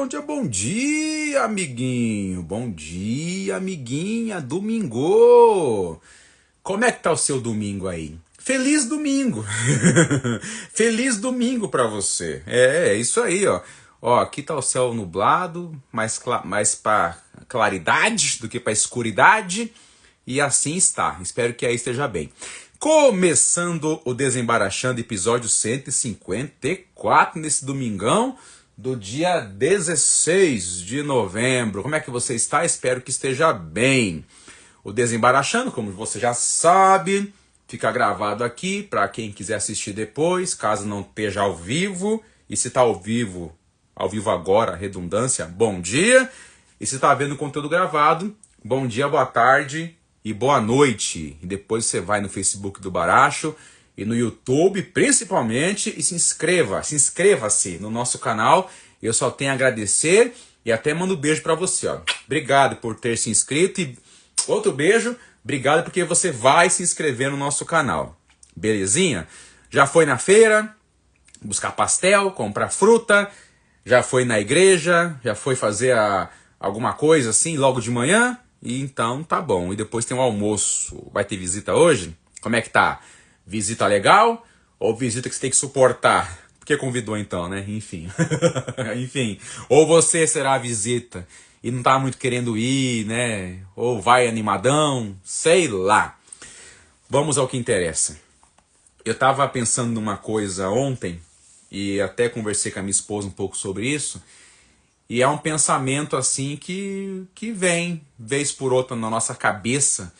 bom dia, amiguinho. Bom dia, amiguinha. Domingo. Como é que tá o seu domingo aí? Feliz domingo. Feliz domingo pra você. É isso aí, ó. Ó, aqui tá o céu nublado, mais pra claridade do que pra escuridade. E assim está. Espero que aí esteja bem. Começando o Desembaraxando, episódio 154, nesse domingão do dia 16 de novembro. Como é que você está? Espero que esteja bem. O Desembaraxando, como você já sabe, fica gravado aqui para quem quiser assistir depois, caso não esteja ao vivo. E se está ao vivo agora, redundância, bom dia. E se está vendo o conteúdo gravado, bom dia, boa tarde e boa noite. E depois você vai no Facebook do Baracho e no YouTube, principalmente, e se inscreva-se no nosso canal. Eu só tenho a agradecer e até mando um beijo para você, ó. Obrigado por ter se inscrito e outro beijo, obrigado porque você vai se inscrever no nosso canal. Belezinha? Já foi na feira buscar pastel, comprar fruta, já foi na igreja, já foi fazer alguma coisa assim logo de manhã? E então tá bom. E depois tem um almoço. Vai ter visita hoje? Como é que tá? Visita legal? Ou visita que você tem que suportar? Por que convidou então, né? Enfim. Enfim. Ou você será a visita e não tá muito querendo ir, né? Ou vai animadão? Sei lá. Vamos ao que interessa. Eu tava pensando numa coisa ontem e até conversei com a minha esposa um pouco sobre isso. E é um pensamento assim que vem, vez por outra, na nossa cabeça.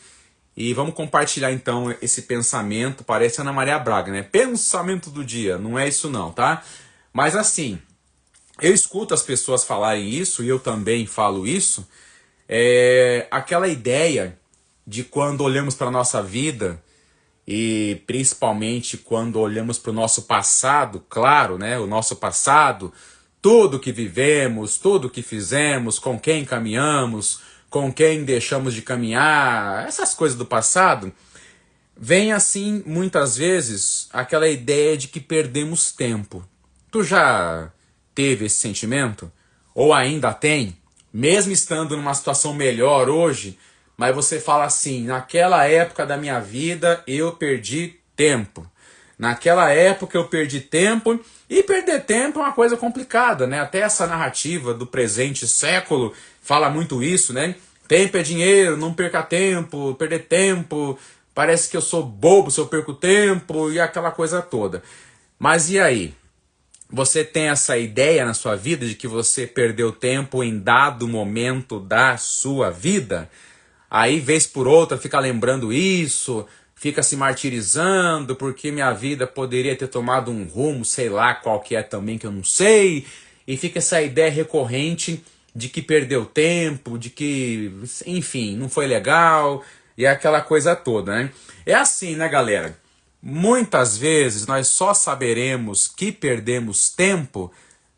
E vamos compartilhar então esse pensamento. Parece Ana Maria Braga, né? Pensamento do dia. Não é isso não, tá? Mas assim, eu escuto as pessoas falarem isso, e eu também falo isso. Aquela ideia de quando olhamos para a nossa vida, e principalmente quando olhamos para o nosso passado, claro, né? O nosso passado, tudo que vivemos, tudo que fizemos, com quem caminhamos, com quem deixamos de caminhar, essas coisas do passado, vem assim, muitas vezes, aquela ideia de que perdemos tempo. Tu já teve esse sentimento? Ou ainda tem? Mesmo estando numa situação melhor hoje, mas você fala assim, naquela época da minha vida eu perdi tempo. Naquela época eu perdi tempo, e perder tempo é uma coisa complicada, né? Até essa narrativa do presente século fala muito isso, né? Tempo é dinheiro, não perca tempo, perder tempo, parece que eu sou bobo se eu perco tempo, e aquela coisa toda. Mas e aí? Você tem essa ideia na sua vida de que você perdeu tempo em dado momento da sua vida? Aí, vez por outra, fica lembrando isso, fica se martirizando porque minha vida poderia ter tomado um rumo, sei lá qual que é também, que eu não sei. E fica essa ideia recorrente de que perdeu tempo, de que, enfim, não foi legal, e aquela coisa toda, né? É assim, né, galera? Muitas vezes nós só saberemos que perdemos tempo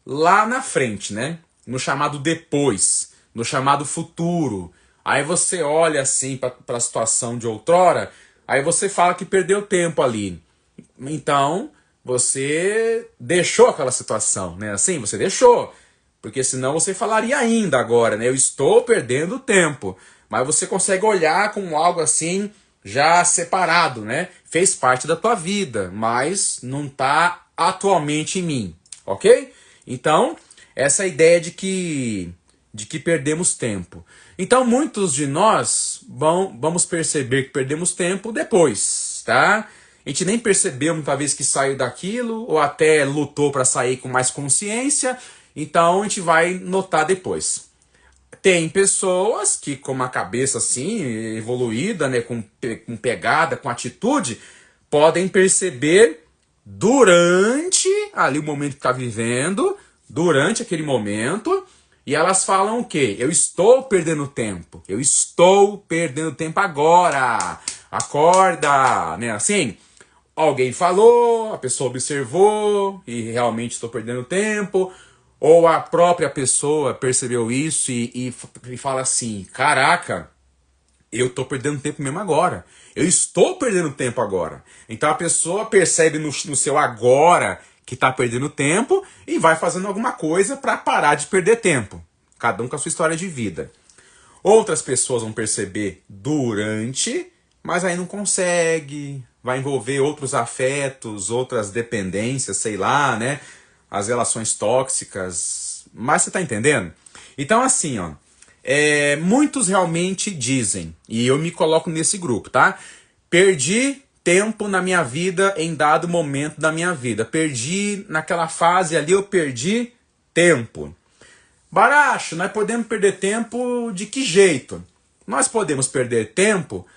lá na frente, né? No chamado depois, no chamado futuro. Aí você olha assim para a situação de outrora, aí você fala que perdeu tempo ali. Então, você deixou aquela situação, né? Assim, você deixou. Porque senão você falaria ainda agora, né? Eu estou perdendo tempo. Mas você consegue olhar como algo assim, já separado, né? Fez parte da tua vida, mas não está atualmente em mim, ok? Então, essa ideia de que perdemos tempo. Então, muitos de nós vamos perceber que perdemos tempo depois, tá? A gente nem percebeu muitas vezes que saiu daquilo, ou até lutou para sair com mais consciência, então a gente vai notar depois. Tem pessoas que com uma cabeça assim, evoluída, né, com pegada, com atitude, podem perceber durante ali o momento que está vivendo, durante aquele momento, e elas falam o quê? Eu estou perdendo tempo. Eu estou perdendo tempo agora. Acorda, né? Assim, alguém falou, a pessoa observou e realmente estou perdendo tempo. Ou a própria pessoa percebeu isso e fala assim, caraca, eu estou perdendo tempo mesmo agora. Eu estou perdendo tempo agora. Então a pessoa percebe no seu agora que está perdendo tempo e vai fazendo alguma coisa para parar de perder tempo. Cada um com a sua história de vida. Outras pessoas vão perceber durante, mas aí não consegue, vai envolver outros afetos, outras dependências, sei lá, né? As relações tóxicas, mas você tá entendendo? Então assim, ó, muitos realmente dizem, e eu me coloco nesse grupo, tá? Perdi tempo na minha vida em dado momento da minha vida. Perdi naquela fase ali, eu perdi tempo. Baracho, nós podemos perder tempo de que jeito? Nós podemos perder tempo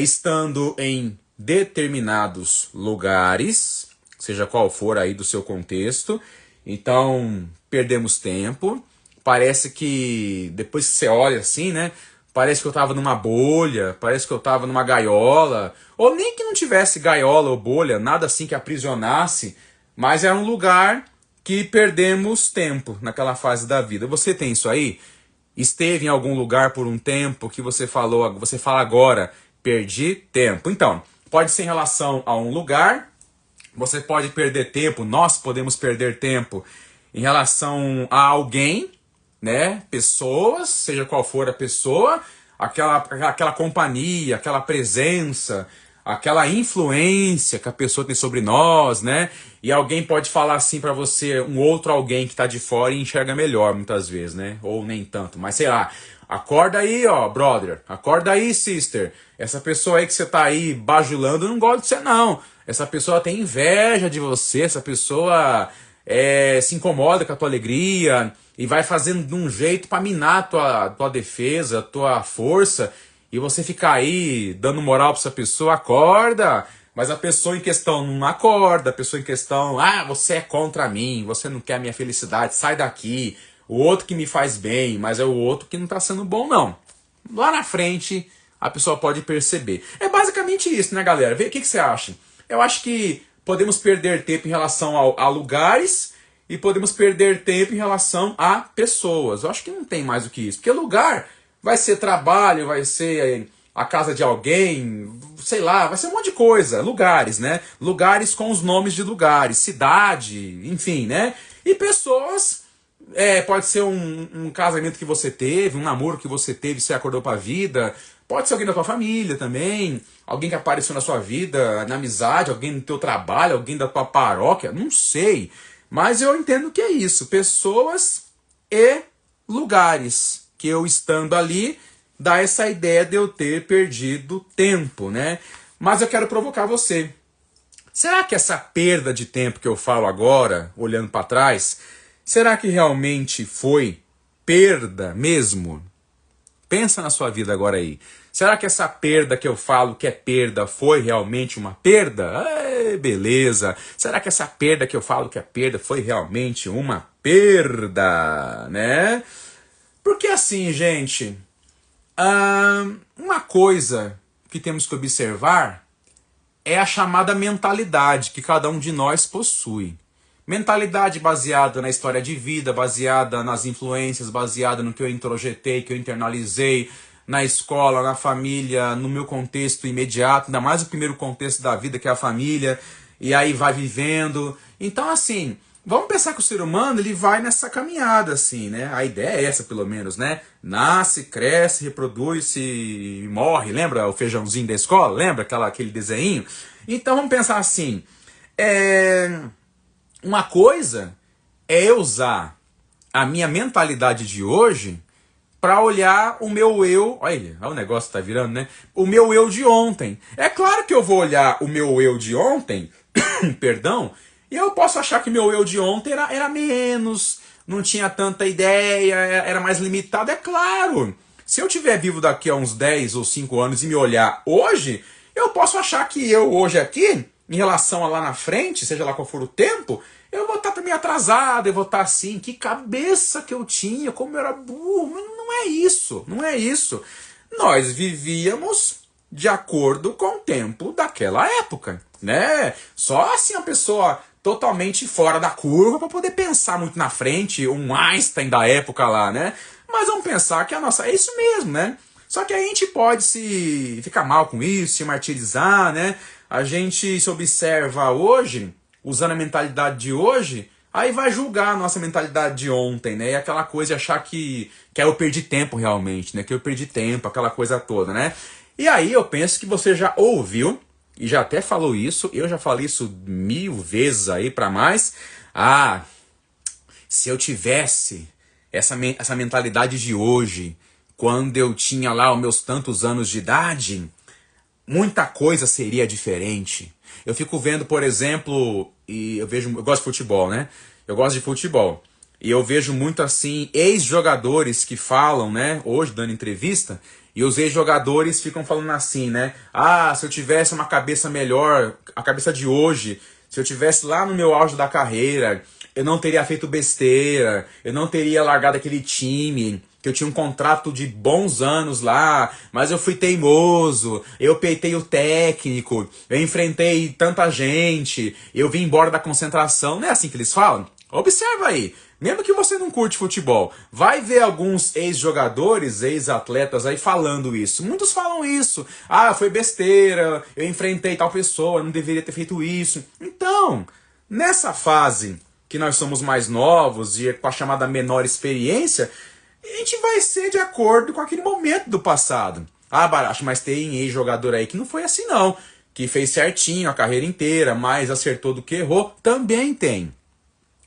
estando em determinados lugares, seja qual for aí do seu contexto. Então, perdemos tempo. Parece que, depois que você olha assim, né? Parece que eu estava numa bolha, parece que eu estava numa gaiola. Ou nem que não tivesse gaiola ou bolha, nada assim que aprisionasse. Mas era um lugar que perdemos tempo naquela fase da vida. Você tem isso aí? Esteve em algum lugar por um tempo que você fala agora, perdi tempo. Então, pode ser em relação a um lugar, você pode perder tempo, nós podemos perder tempo em relação a alguém, né? Pessoas, seja qual for a pessoa, aquela companhia, aquela presença, aquela influência que a pessoa tem sobre nós, né? E alguém pode falar assim pra você, um outro alguém que tá de fora e enxerga melhor muitas vezes, né? Ou nem tanto, mas sei lá. Acorda aí, ó, brother. Acorda aí, sister. Essa pessoa aí que você tá aí bajulando não gosta de você, não. Essa pessoa tem inveja de você, essa pessoa se incomoda com a tua alegria e vai fazendo de um jeito pra minar a tua defesa, a tua força. E você ficar aí dando moral pra essa pessoa, acorda. Mas a pessoa em questão não acorda, a pessoa em questão, você é contra mim, você não quer a minha felicidade, sai daqui. O outro que me faz bem, mas é o outro que não tá sendo bom, não. Lá na frente, a pessoa pode perceber. É basicamente isso, né, galera? Vê o que você acha. Eu acho que podemos perder tempo em relação a lugares e podemos perder tempo em relação a pessoas. Eu acho que não tem mais do que isso. Porque lugar vai ser trabalho, vai ser a casa de alguém, sei lá, vai ser um monte de coisa. Lugares, né? Lugares com os nomes de lugares, cidade, enfim, né? E pessoas, pode ser um casamento que você teve, um namoro que você teve e você acordou pra vida. Pode ser alguém da tua família também, alguém que apareceu na sua vida, na amizade, alguém do teu trabalho, alguém da tua paróquia, não sei. Mas eu entendo que é isso, pessoas e lugares, que eu estando ali, dá essa ideia de eu ter perdido tempo, né? Mas eu quero provocar você. Será que essa perda de tempo que eu falo agora, olhando para trás, será que realmente foi perda mesmo? Pensa na sua vida agora aí. Será que essa perda que eu falo que é perda foi realmente uma perda? Beleza. Será que essa perda que eu falo que é perda foi realmente uma perda, né? Porque assim, gente, uma coisa que temos que observar é a chamada mentalidade que cada um de nós possui. Mentalidade baseada na história de vida, baseada nas influências, baseada no que eu introjetei, que eu internalizei na escola, na família, no meu contexto imediato, ainda mais o primeiro contexto da vida, que é a família, e aí vai vivendo. Então, assim, vamos pensar que o ser humano ele vai nessa caminhada, assim, né? A ideia é essa, pelo menos, né? Nasce, cresce, reproduz-se e morre. Lembra o feijãozinho da escola? Lembra aquele desenho? Então, vamos pensar assim, uma coisa é eu usar a minha mentalidade de hoje para olhar o meu eu... Olha o negócio que tá virando, né? O meu eu de ontem. É claro que eu vou olhar o meu eu de ontem, perdão, e eu posso achar que meu eu de ontem era menos, não tinha tanta ideia, era mais limitado. É claro, se eu estiver vivo daqui a uns 10 ou 5 anos e me olhar hoje, eu posso achar que eu hoje aqui, em relação a lá na frente, seja lá qual for o tempo, eu vou estar também atrasado, eu vou estar assim, que cabeça que eu tinha, como eu era burro. Mas não é isso, não é isso. Nós vivíamos de acordo com o tempo daquela época, né? Só assim a pessoa totalmente fora da curva para poder pensar muito na frente, um Einstein da época lá, né? Mas vamos pensar que a nossa... É isso mesmo, né? Só que a gente pode ficar mal com isso, se martirizar, né? A gente se observa hoje usando a mentalidade de hoje, aí vai julgar a nossa mentalidade de ontem, né? E aquela coisa de achar que eu perdi tempo realmente, né? Que eu perdi tempo, aquela coisa toda, né? E aí eu penso que você já ouviu, e já até falou isso, eu já falei isso 1000 vezes aí pra mais. Ah, se eu tivesse essa mentalidade de hoje, quando eu tinha lá os meus tantos anos de idade, muita coisa seria diferente. Eu fico vendo, por exemplo, eu gosto de futebol, né? Eu gosto de futebol. E eu vejo muito assim, ex-jogadores que falam, né? Hoje, dando entrevista, e os ex-jogadores ficam falando assim, né? Ah, se eu tivesse uma cabeça melhor, a cabeça de hoje, se eu tivesse lá no meu auge da carreira, eu não teria feito besteira, eu não teria largado aquele time, que eu tinha um contrato de bons anos lá, mas eu fui teimoso, eu peitei o técnico, eu enfrentei tanta gente, eu vim embora da concentração. Não é assim que eles falam? Observa aí, mesmo que você não curte futebol, vai ver alguns ex-jogadores, ex-atletas aí falando isso. Muitos falam isso. Ah, foi besteira, eu enfrentei tal pessoa, eu não deveria ter feito isso. Então, nessa fase que nós somos mais novos e com a chamada menor experiência, a gente vai ser de acordo com aquele momento do passado. Ah, Baracho, mas tem ex-jogador aí que não foi assim não, que fez certinho a carreira inteira, mas acertou do que errou, também tem.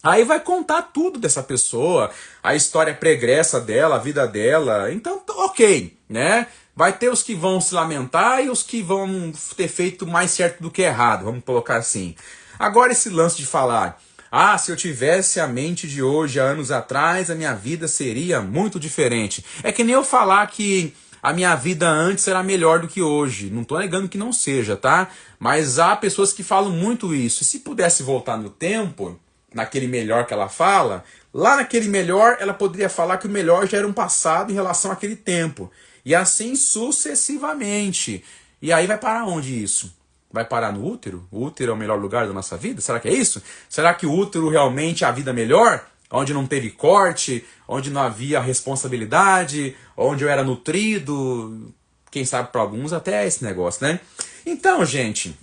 Aí vai contar tudo dessa pessoa, a história pregressa dela, a vida dela, então ok, né? Vai ter os que vão se lamentar e os que vão ter feito mais certo do que errado, vamos colocar assim. Agora esse lance de falar, ah, se eu tivesse a mente de hoje, há anos atrás, a minha vida seria muito diferente. É que nem eu falar que a minha vida antes era melhor do que hoje. Não estou negando que não seja, tá? Mas há pessoas que falam muito isso. E se pudesse voltar no tempo, naquele melhor que ela fala, lá naquele melhor ela poderia falar que o melhor já era um passado em relação àquele tempo. E assim sucessivamente. E aí vai parar onde isso? Vai parar no útero? O útero é o melhor lugar da nossa vida? Será que é isso? Será que o útero realmente é a vida melhor? Onde não teve corte, onde não havia responsabilidade, onde eu era nutrido, quem sabe para alguns até é esse negócio, né? Então, gente,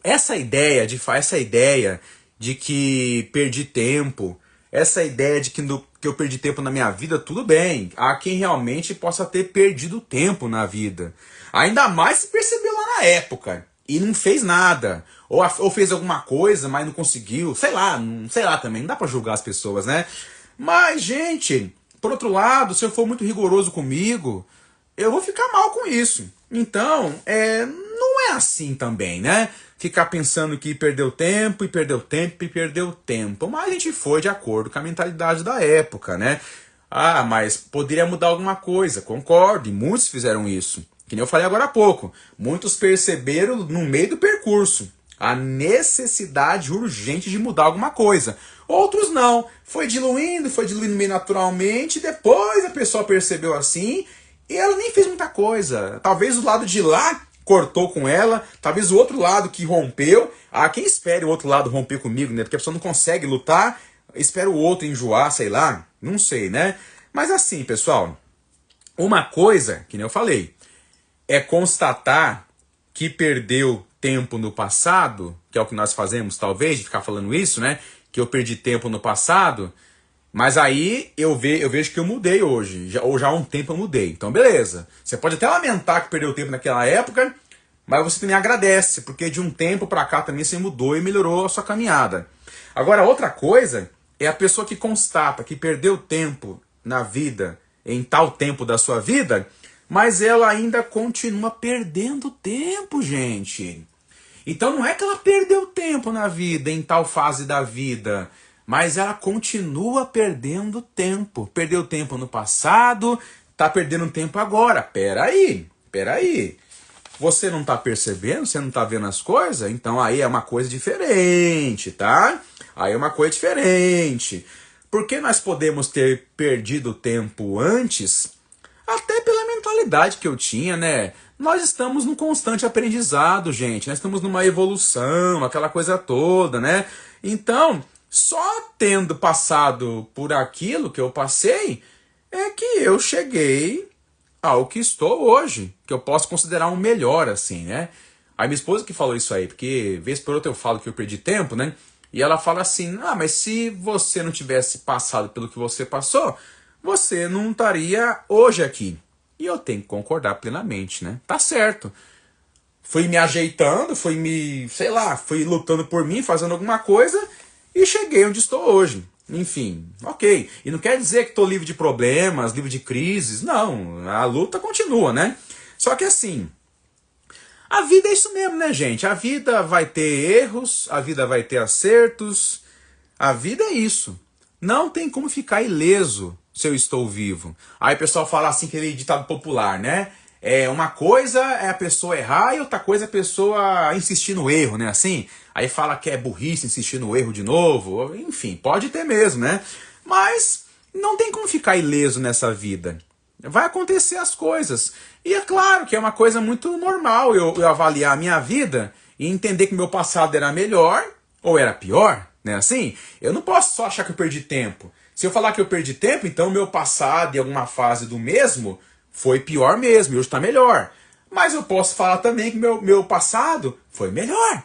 essa ideia de que perdi tempo, essa ideia de que eu perdi tempo na minha vida, tudo bem. Há quem realmente possa ter perdido tempo na vida. Ainda mais se percebeu lá na época e não fez nada. Ou fez alguma coisa, mas não conseguiu. Sei lá também. Não dá pra julgar as pessoas, né? Mas, gente, por outro lado, se eu for muito rigoroso comigo, eu vou ficar mal com isso. Então, não é assim também, né? Ficar pensando que perdeu tempo, e perdeu tempo, e perdeu tempo. Mas a gente foi de acordo com a mentalidade da época, né? Ah, mas poderia mudar alguma coisa. Concordo, e muitos fizeram isso. Que nem eu falei agora há pouco. Muitos perceberam no meio do percurso a necessidade urgente de mudar alguma coisa. Outros não. Foi diluindo meio naturalmente. Depois a pessoa percebeu assim e ela nem fez muita coisa. Talvez o lado de lá cortou com ela. Talvez o outro lado que rompeu. Ah, quem espere o outro lado romper comigo, né? Porque a pessoa não consegue lutar. Espera o outro enjoar, sei lá. Não sei, né? Mas assim, pessoal. Uma coisa, que nem eu falei, é constatar que perdeu tempo no passado, que é o que nós fazemos, talvez, de ficar falando isso, né? Que eu perdi tempo no passado, mas aí eu vejo que eu mudei hoje, ou já há um tempo eu mudei. Então, beleza. Você pode até lamentar que perdeu tempo naquela época, mas você também agradece, porque de um tempo pra cá também você mudou e melhorou a sua caminhada. Agora, outra coisa é a pessoa que constata que perdeu tempo na vida, em tal tempo da sua vida, mas ela ainda continua perdendo tempo, gente. Então não é que ela perdeu tempo na vida, em tal fase da vida, mas ela continua perdendo tempo. Perdeu tempo no passado, tá perdendo tempo agora. Peraí. Você não tá percebendo? Você não tá vendo as coisas? Então aí é uma coisa diferente, tá? Aí é uma coisa diferente. Porque nós podemos ter perdido tempo antes, até pela mentalidade que eu tinha, né? Nós estamos num constante aprendizado, gente. Nós estamos numa evolução, aquela coisa toda, né? Então, só tendo passado por aquilo que eu passei, é que eu cheguei ao que estou hoje. Que eu posso considerar um melhor, assim, né? Aí minha esposa que falou isso aí, porque vez por outra eu falo que eu perdi tempo, né? E ela fala assim, mas se você não tivesse passado pelo que você passou, você não estaria hoje aqui. E eu tenho que concordar plenamente, né? Tá certo. Fui me ajeitando, fui lutando por mim, fazendo alguma coisa e cheguei onde estou hoje. Enfim, ok. E não quer dizer que estou livre de problemas, livre de crises. Não, a luta continua, né? Só que assim, a vida é isso mesmo, né, gente? A vida vai ter erros, a vida vai ter acertos. A vida é isso. Não tem como ficar ileso se eu estou vivo. Aí o pessoal fala assim, aquele ditado popular, né? Uma coisa é a pessoa errar e outra coisa é a pessoa insistir no erro, né? Assim, aí fala que é burrice insistir no erro de novo. Enfim, pode ter mesmo, né? Mas não tem como ficar ileso nessa vida. Vai acontecer as coisas. E é claro que é uma coisa muito normal eu avaliar a minha vida e entender que meu passado era melhor ou era pior, né? Assim, eu não posso só achar que eu perdi tempo. Se eu falar que eu perdi tempo, então meu passado e alguma fase do mesmo foi pior mesmo, e hoje está melhor. Mas eu posso falar também que meu passado foi melhor.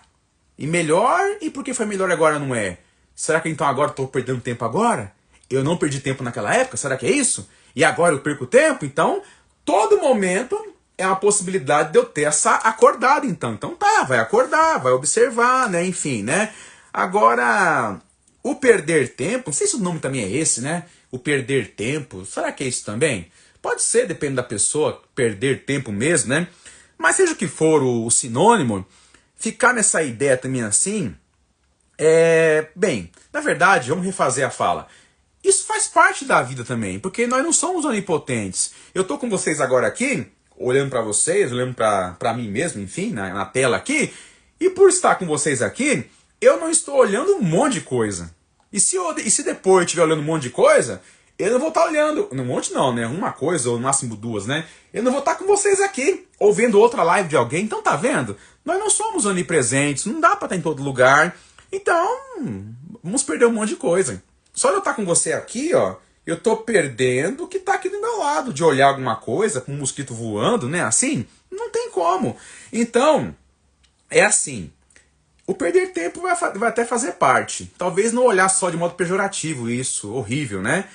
E por que foi melhor agora não é? Será que então agora estou perdendo tempo agora? Eu não perdi tempo naquela época? Será que é isso? E agora eu perco tempo? Então, todo momento é uma possibilidade de eu ter essa acordada, então. Então tá, vai acordar, vai observar, né? Enfim, né? Agora, o perder tempo, não sei se o nome também é esse, né? O perder tempo, será que é isso também? Pode ser, depende da pessoa, perder tempo mesmo, né? Mas seja o que for o sinônimo, ficar nessa ideia também assim, bem, na verdade, vamos refazer a fala. Isso faz parte da vida também, porque nós não somos onipotentes. Eu tô com vocês agora aqui, olhando para vocês, olhando para mim mesmo, enfim, na tela aqui, e por estar com vocês aqui, eu não estou olhando um monte de coisa. E se depois eu estiver olhando um monte de coisa, eu não vou estar olhando, um monte não, né? Uma coisa, ou no máximo duas, né? Eu não vou estar com vocês aqui, ou vendo outra live de alguém. Então, tá vendo? Nós não somos onipresentes, não dá para estar em todo lugar. Então, vamos perder um monte de coisa. Só de eu estar com você aqui, ó, eu tô perdendo o que tá aqui do meu lado. De olhar alguma coisa, com um mosquito voando, né? Assim, não tem como. Então, é assim. O perder tempo vai até fazer parte. Talvez não olhar só de modo pejorativo isso, horrível, né?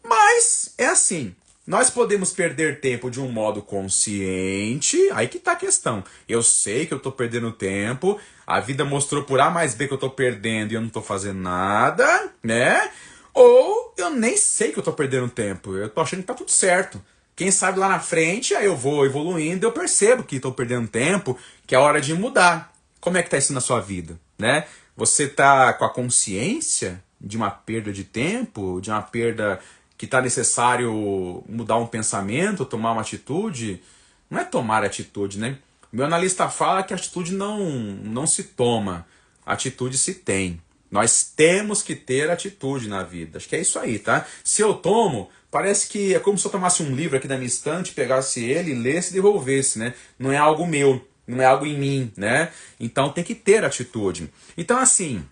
Mas é assim, nós podemos perder tempo de um modo consciente, aí que tá a questão. Eu sei que eu tô perdendo tempo, a vida mostrou por A mais B que eu tô perdendo e eu não tô fazendo nada, né? Ou eu nem sei que eu tô perdendo tempo, eu tô achando que tá tudo certo. Quem sabe lá na frente, aí eu vou evoluindo, eu percebo que tô perdendo tempo, que é hora de mudar. Como é que tá isso na sua vida, né? Você tá com a consciência de uma perda de tempo, de uma perda que está necessário mudar um pensamento, tomar uma atitude? Não é tomar atitude, né? Meu analista fala que a atitude não se toma, a atitude se tem. Nós temos que ter atitude na vida. Acho que é isso aí, tá? Se eu tomo, parece que é como se eu tomasse um livro aqui da minha estante, pegasse ele, lesse e devolvesse, né? Não é algo meu, não é algo em mim, né? Então tem que ter atitude. Então assim,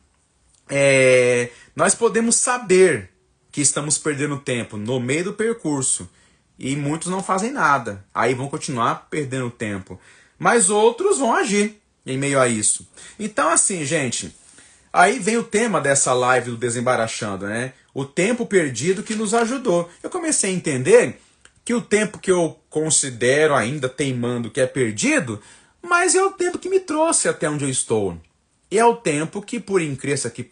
nós podemos saber que estamos perdendo tempo no meio do percurso e muitos não fazem nada, aí vão continuar perdendo tempo, mas outros vão agir em meio a isso. Então assim, gente, aí vem o tema dessa live do Desembaraxando, né? O tempo perdido que nos ajudou. Eu comecei a entender que o tempo que eu considero ainda teimando que é perdido, mas é o tempo que me trouxe até onde eu estou. E é o tempo que, por incrível que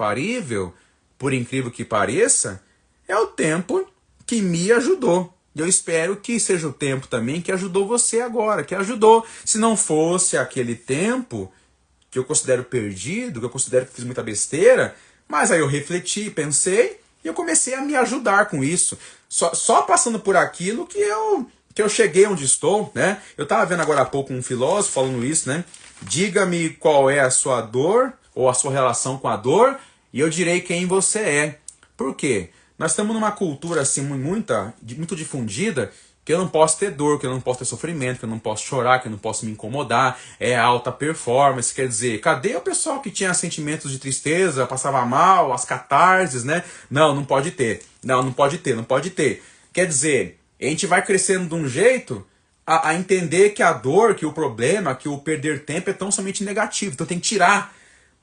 pareça, é o tempo que me ajudou. E eu espero que seja o tempo também que ajudou você agora, que ajudou. Se não fosse aquele tempo que eu considero perdido, que eu considero que fiz muita besteira, mas aí eu refleti, pensei, e eu comecei a me ajudar com isso. Só passando por aquilo que eu cheguei onde estou, né? Eu estava vendo agora há pouco um filósofo falando isso, né? Diga-me qual é a sua dor, ou a sua relação com a dor, e eu direi quem você é. Por quê? Nós estamos numa cultura assim muito difundida, que eu não posso ter dor, que eu não posso ter sofrimento, que eu não posso chorar, que eu não posso me incomodar, é alta performance, quer dizer, cadê o pessoal que tinha sentimentos de tristeza, passava mal, as catarses, né? Não pode ter. Não pode ter, não pode ter. Quer dizer, a gente vai crescendo de um jeito a entender que a dor, que o problema, que o perder tempo é tão somente negativo, então tem que tirar.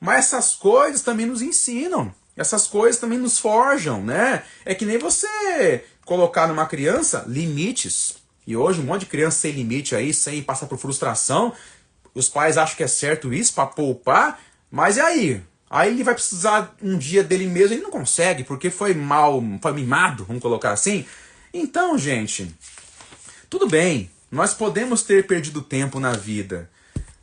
Mas essas coisas também nos ensinam. Essas coisas também nos forjam, né? É que nem você colocar numa criança limites. E hoje um monte de criança sem limite aí, sem passar por frustração. Os pais acham que é certo isso para poupar, mas e aí? Aí ele vai precisar um dia dele mesmo, ele não consegue, porque foi mal, foi mimado, vamos colocar assim. Então, gente, tudo bem, nós podemos ter perdido tempo na vida,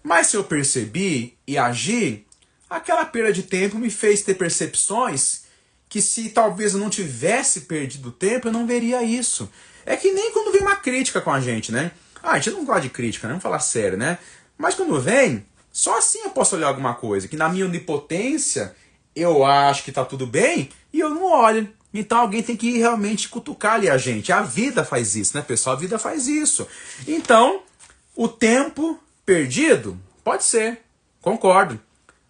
mas se eu percebi e agi, aquela perda de tempo me fez ter percepções que se talvez eu não tivesse perdido tempo, eu não veria isso. É que nem quando vem uma crítica com a gente, né? Ah, a gente não gosta de crítica, né? Vamos falar sério, né? Mas quando vem, só assim eu posso olhar alguma coisa, que na minha onipotência eu acho que tá tudo bem e eu não olho. Então alguém tem que realmente cutucar ali a gente. A vida faz isso, né, pessoal? A vida faz isso. Então, o tempo perdido, pode ser, concordo.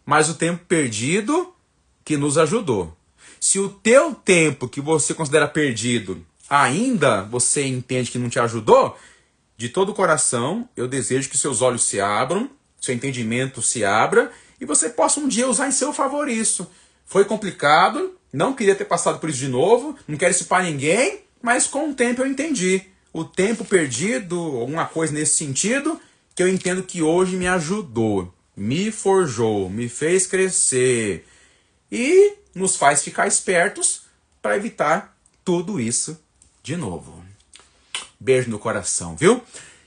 Mas o tempo perdido que nos ajudou. Se o teu tempo que você considera perdido ainda você entende que não te ajudou, de todo o coração eu desejo que seus olhos se abram, seu entendimento se abra e você possa um dia usar em seu favor isso. Foi complicado, não queria ter passado por isso de novo, não quero isso para ninguém, mas com o tempo eu entendi. O tempo perdido, alguma coisa nesse sentido, que eu entendo que hoje me ajudou, me forjou, me fez crescer e nos faz ficar espertos para evitar tudo isso de novo. Beijo no coração, viu?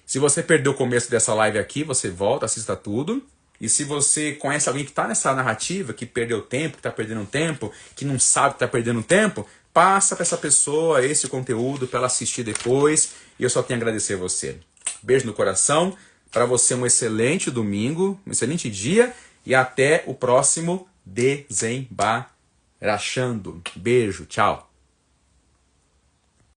Se você perdeu o começo dessa live aqui, você volta, assista tudo. E se você conhece alguém que está nessa narrativa, que perdeu tempo, que está perdendo tempo, que não sabe que está perdendo tempo, passa para essa pessoa esse conteúdo para ela assistir depois. E eu só tenho a agradecer a você. Beijo no coração. Para você um excelente domingo, um excelente dia. E até o próximo Desembarachando. Beijo, tchau.